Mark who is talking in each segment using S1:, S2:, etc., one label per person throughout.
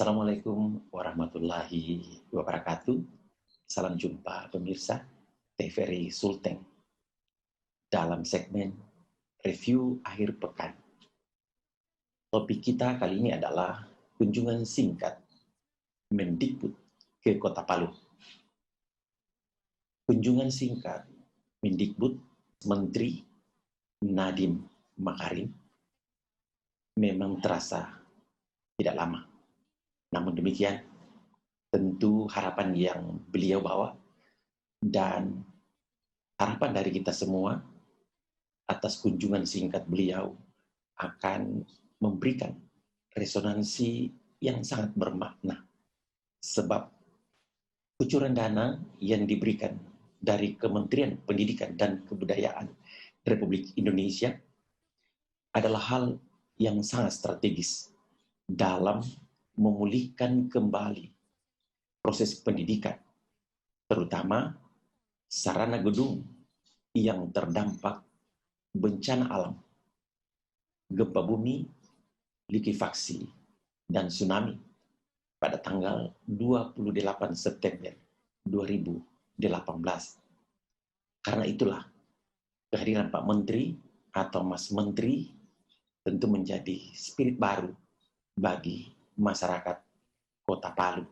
S1: Assalamualaikum warahmatullahi wabarakatuh. Salam jumpa pemirsa TVRI Sulteng dalam segmen review akhir pekan. Topik kita kali ini adalah kunjungan singkat Mendikbud ke Kota Palu. Kunjungan singkat Mendikbud Menteri Nadiem Makarim memang terasa tidak lama. Namun demikian, tentu harapan yang beliau bawa dan harapan dari kita semua atas kunjungan singkat beliau akan memberikan resonansi yang sangat bermakna. Sebab kucuran dana yang diberikan dari Kementerian Pendidikan dan Kebudayaan Republik Indonesia adalah hal yang sangat strategis dalam memulihkan kembali proses pendidikan, terutama sarana gedung yang terdampak bencana alam, gempa bumi, likuifaksi, dan tsunami pada tanggal 28 September 2018. Karena itulah, kehadiran Pak Menteri atau Mas Menteri tentu menjadi spirit baru bagi masyarakat Kota Palu.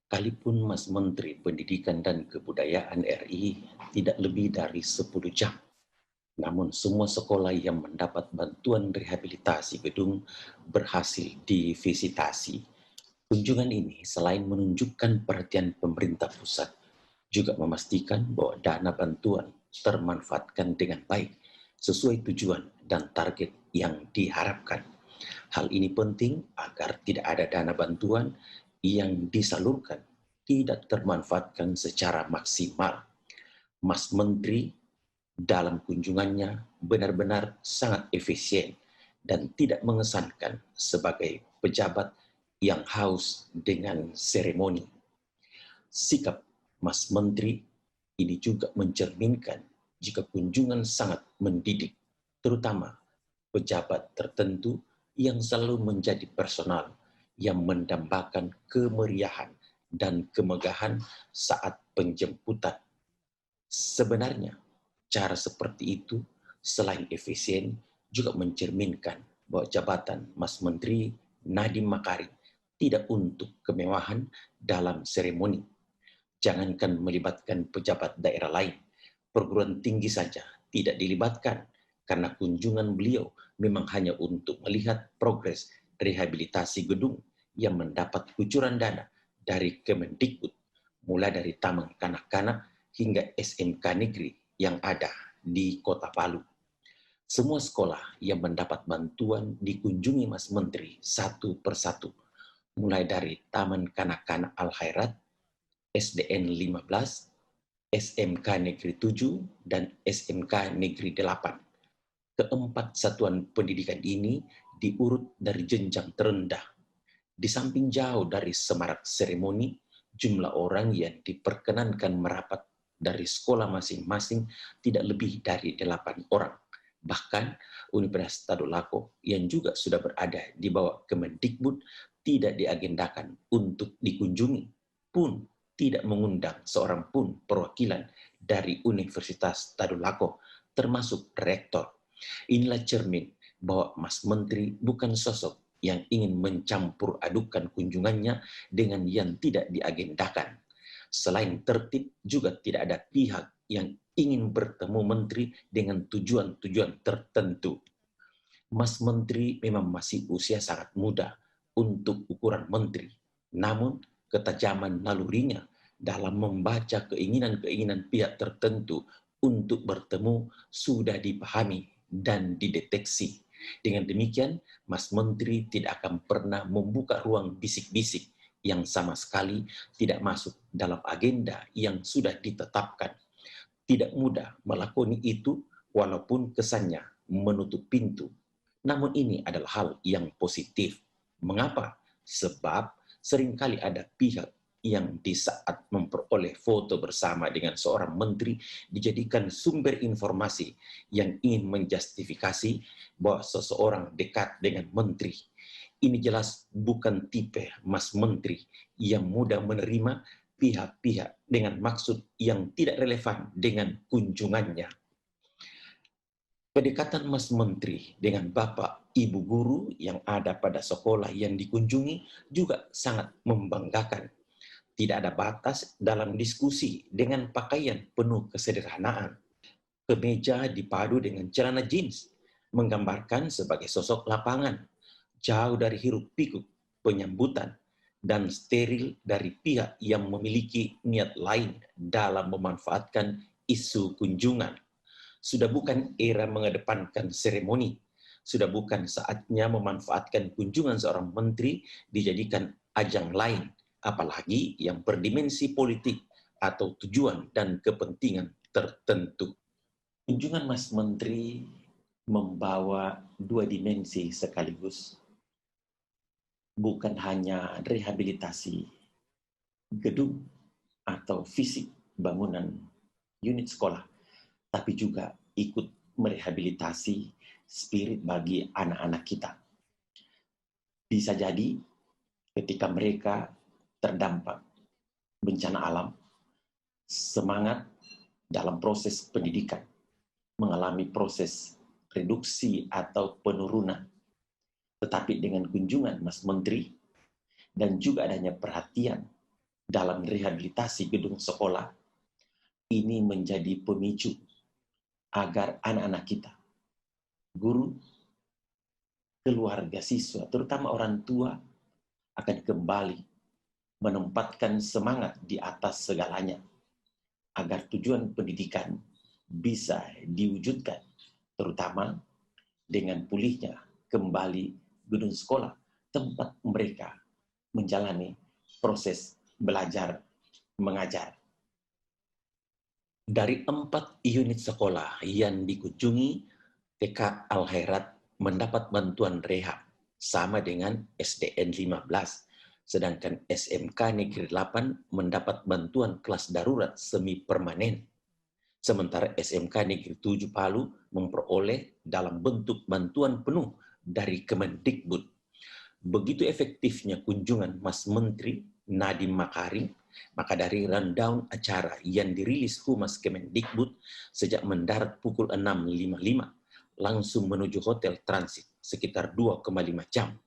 S1: Kalipun Mas Menteri Pendidikan dan Kebudayaan RI tidak lebih dari 10 jam, namun semua sekolah yang mendapat bantuan rehabilitasi gedung berhasil divisitasi. Kunjungan ini selain menunjukkan perhatian pemerintah pusat, juga memastikan bahwa dana bantuan termanfaatkan dengan baik sesuai tujuan dan target yang diharapkan. Hal ini penting agar tidak ada dana bantuan yang disalurkan tidak termanfaatkan secara maksimal. Mas Menteri dalam kunjungannya benar-benar sangat efisien dan tidak mengesankan sebagai pejabat yang haus dengan seremoni. Sikap Mas Menteri ini juga mencerminkan jika kunjungan sangat mendidik, terutama pejabat tertentu yang selalu menjadi personal yang mendambakan kemeriahan dan kemegahan saat penjemputan. Sebenarnya, cara seperti itu selain efisien juga mencerminkan bahwa jabatan Mas Menteri Nadiem Makarim tidak untuk kemewahan dalam seremoni. Jangankan melibatkan pejabat daerah lain, perguruan tinggi saja tidak dilibatkan karena kunjungan beliau memang hanya untuk melihat progres rehabilitasi gedung yang mendapat kucuran dana dari Kemendikbud, mulai dari Taman Kanak-kanak hingga SMK Negeri yang ada di Kota Palu. Semua sekolah yang mendapat bantuan dikunjungi Mas Menteri satu persatu, mulai dari Taman Kanak-kanak Al-Khairat, SDN 15, SMK Negeri 7, dan SMK Negeri 8. Keempat satuan pendidikan ini diurut dari jenjang terendah. Di samping jauh dari semarak seremoni, jumlah orang yang diperkenankan merapat dari sekolah masing-masing tidak lebih dari 8 orang. Bahkan Universitas Tadulako yang juga sudah berada di bawah Kemendikbud tidak diagendakan untuk dikunjungi, pun tidak mengundang seorang pun perwakilan dari Universitas Tadulako, termasuk rektor. Inilah cermin bahwa Mas Menteri bukan sosok yang ingin mencampur adukan kunjungannya dengan yang tidak diagendakan. Selain tertib, juga tidak ada pihak yang ingin bertemu Menteri dengan tujuan-tujuan tertentu. Mas Menteri memang masih usia sangat muda untuk ukuran Menteri, namun ketajaman nalurinya dalam membaca keinginan-keinginan pihak tertentu untuk bertemu sudah dipahami dan dideteksi. Dengan demikian, Mas Menteri tidak akan pernah membuka ruang bisik-bisik yang sama sekali tidak masuk dalam agenda yang sudah ditetapkan. Tidak mudah melakoni itu walaupun kesannya menutup pintu. Namun ini adalah hal yang positif. Mengapa? Sebab seringkali ada pihak yang di saat memperoleh foto bersama dengan seorang menteri dijadikan sumber informasi yang ingin menjustifikasi bahwa seseorang dekat dengan menteri. Ini jelas bukan tipe Mas Menteri yang mudah menerima pihak-pihak dengan maksud yang tidak relevan dengan kunjungannya. Kedekatan Mas Menteri dengan Bapak Ibu guru yang ada pada sekolah yang dikunjungi juga sangat membanggakan. Tidak ada batas dalam diskusi dengan pakaian penuh kesederhanaan. Kemeja dipadu dengan celana jeans, menggambarkan sebagai sosok lapangan, jauh dari hiruk-pikuk penyambutan, dan steril dari pihak yang memiliki niat lain dalam memanfaatkan isu kunjungan. Sudah bukan era mengedepankan seremoni, sudah bukan saatnya memanfaatkan kunjungan seorang menteri dijadikan ajang lain, apalagi yang berdimensi politik atau tujuan dan kepentingan tertentu. Kunjungan Mas Menteri membawa dua dimensi sekaligus, bukan hanya rehabilitasi gedung atau fisik bangunan unit sekolah, tapi juga ikut merehabilitasi spirit bagi anak-anak kita. Bisa jadi ketika mereka terdampak bencana alam, semangat dalam proses pendidikan mengalami proses reduksi atau penurunan. Tetapi dengan kunjungan Mas Menteri dan juga adanya perhatian dalam rehabilitasi gedung sekolah, ini menjadi pemicu agar anak-anak kita, guru, keluarga siswa, terutama orang tua, akan kembali menempatkan semangat di atas segalanya, agar tujuan pendidikan bisa diwujudkan, terutama dengan pulihnya kembali gedung sekolah, tempat mereka menjalani proses belajar mengajar. Dari 4 unit sekolah yang dikunjungi, TK Al-Khairat mendapat bantuan rehab sama dengan SDN 15, sedangkan SMK Negeri 8 mendapat bantuan kelas darurat semi permanen. Sementara SMK Negeri 7 Palu memperoleh dalam bentuk bantuan penuh dari Kemendikbud. Begitu efektifnya kunjungan Mas Menteri Nadiem Makarim, maka dari rundown acara yang dirilis Humas Kemendikbud sejak mendarat pukul 6.55, langsung menuju hotel transit sekitar 2,5 jam.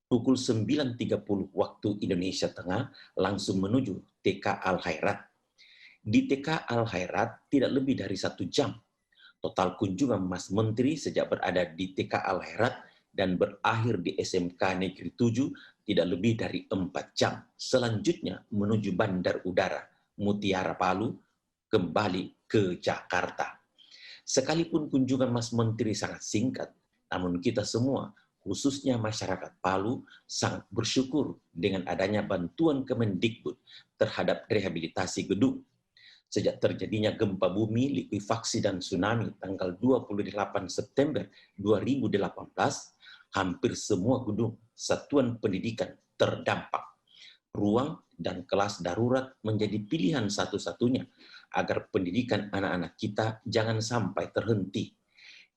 S1: Pukul 9.30 waktu Indonesia Tengah langsung menuju TK Al-Khairat. Di TK Al-Khairat tidak lebih dari 1 jam. Total kunjungan Mas Menteri sejak berada di TK Al-Khairat dan berakhir di SMK Negeri 7 tidak lebih dari 4 jam. Selanjutnya menuju Bandar Udara Mutiara Palu, kembali ke Jakarta. Sekalipun kunjungan Mas Menteri sangat singkat, namun kita semua, khususnya masyarakat Palu, sangat bersyukur dengan adanya bantuan Kemendikbud terhadap rehabilitasi gedung. Sejak terjadinya gempa bumi, likuifaksi, dan tsunami tanggal 28 September 2018, hampir semua gedung satuan pendidikan terdampak. Ruang dan kelas darurat menjadi pilihan satu-satunya agar pendidikan anak-anak kita jangan sampai terhenti.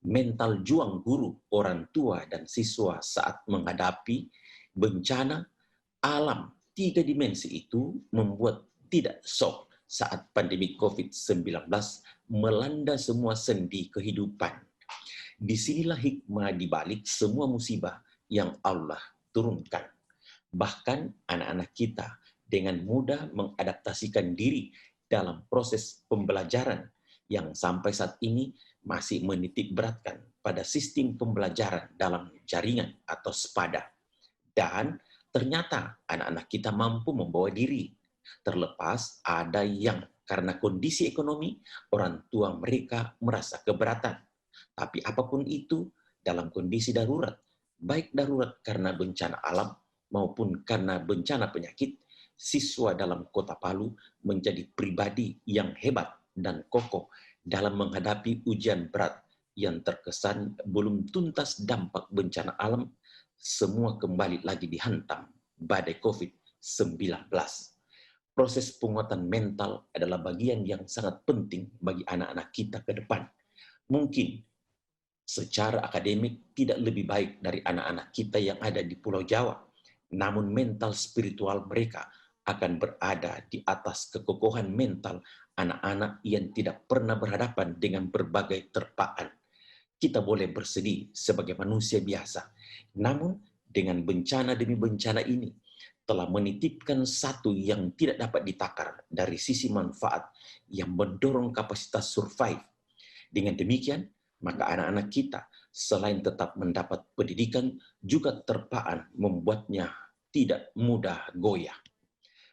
S1: Mental juang guru, orang tua, dan siswa saat menghadapi bencana alam 3 dimensi itu membuat tidak shock saat pandemi COVID-19 melanda semua sendi kehidupan. Disinilah hikmah di balik semua musibah yang Allah turunkan. Bahkan anak-anak kita dengan mudah mengadaptasikan diri dalam proses pembelajaran yang sampai saat ini masih menitik beratkan pada sistem pembelajaran dalam jaringan atau SPADA. Dan ternyata anak-anak kita mampu membawa diri. Terlepas ada yang karena kondisi ekonomi, orang tua mereka merasa keberatan. Tapi apapun itu, dalam kondisi darurat, baik darurat karena bencana alam maupun karena bencana penyakit, siswa dalam Kota Palu menjadi pribadi yang hebat dan kokoh dalam menghadapi ujian berat yang terkesan belum tuntas dampak bencana alam, semua kembali lagi dihantam badai COVID-19. Proses penguatan mental adalah bagian yang sangat penting bagi anak-anak kita ke depan. Mungkin Secara akademik tidak lebih baik dari anak-anak kita yang ada di Pulau Jawa, namun mental spiritual mereka akan berada di atas kekokohan mental anak-anak yang tidak pernah berhadapan dengan berbagai terpaan. Kita boleh bersedih sebagai manusia biasa, namun dengan bencana demi bencana ini telah menitipkan satu yang tidak dapat ditakar dari sisi manfaat yang mendorong kapasitas survive. Dengan demikian, maka anak-anak kita selain tetap mendapat pendidikan, juga terpaan membuatnya tidak mudah goyah.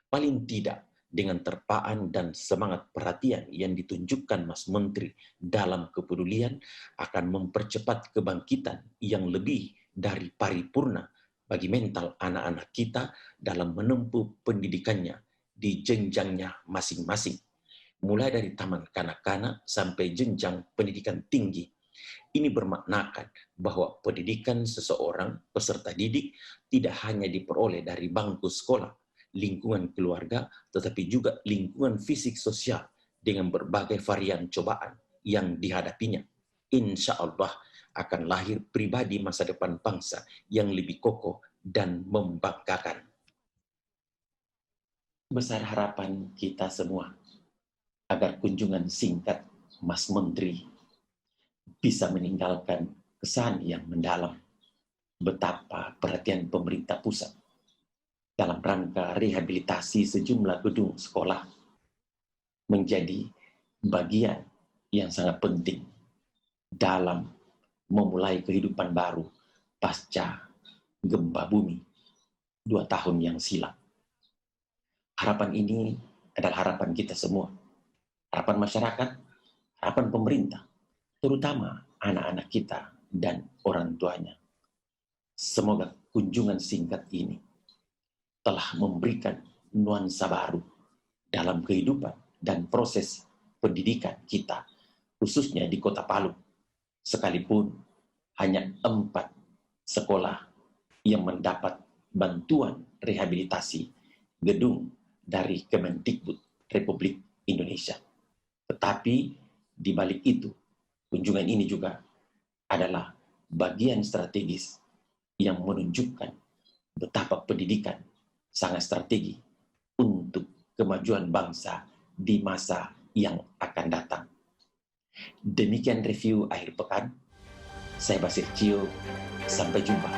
S1: Paling tidak, dengan terpaan dan semangat perhatian yang ditunjukkan Mas Menteri dalam kepedulian akan mempercepat kebangkitan yang lebih dari paripurna bagi mental anak-anak kita dalam menempuh pendidikannya di jenjangnya masing-masing, mulai dari taman kanak-kanak sampai jenjang pendidikan tinggi. Ini bermaknakan bahwa pendidikan seseorang peserta didik tidak hanya diperoleh dari bangku sekolah, lingkungan keluarga, tetapi juga lingkungan fisik sosial dengan berbagai varian cobaan yang dihadapinya. Insya Allah akan lahir pribadi masa depan bangsa yang lebih kokoh dan membanggakan. Besar harapan kita semua agar kunjungan singkat Mas Menteri bisa meninggalkan kesan yang mendalam betapa perhatian pemerintah pusat dalam rangka rehabilitasi sejumlah gedung sekolah menjadi bagian yang sangat penting dalam memulai kehidupan baru pasca gempa bumi 2 tahun yang silam. Harapan ini adalah harapan kita semua, harapan masyarakat, harapan pemerintah, terutama anak-anak kita dan orang tuanya. Semoga kunjungan singkat ini telah memberikan nuansa baru dalam kehidupan dan proses pendidikan kita, khususnya di Kota Palu, sekalipun hanya 4 sekolah yang mendapat bantuan rehabilitasi gedung dari Kemendikbud Republik Indonesia. Tetapi di balik itu, kunjungan ini juga adalah bagian strategis yang menunjukkan betapa pendidikan sangat strategi untuk kemajuan bangsa di masa yang akan datang. Demikian review akhir pekan. Saya Basir Cio, sampai jumpa.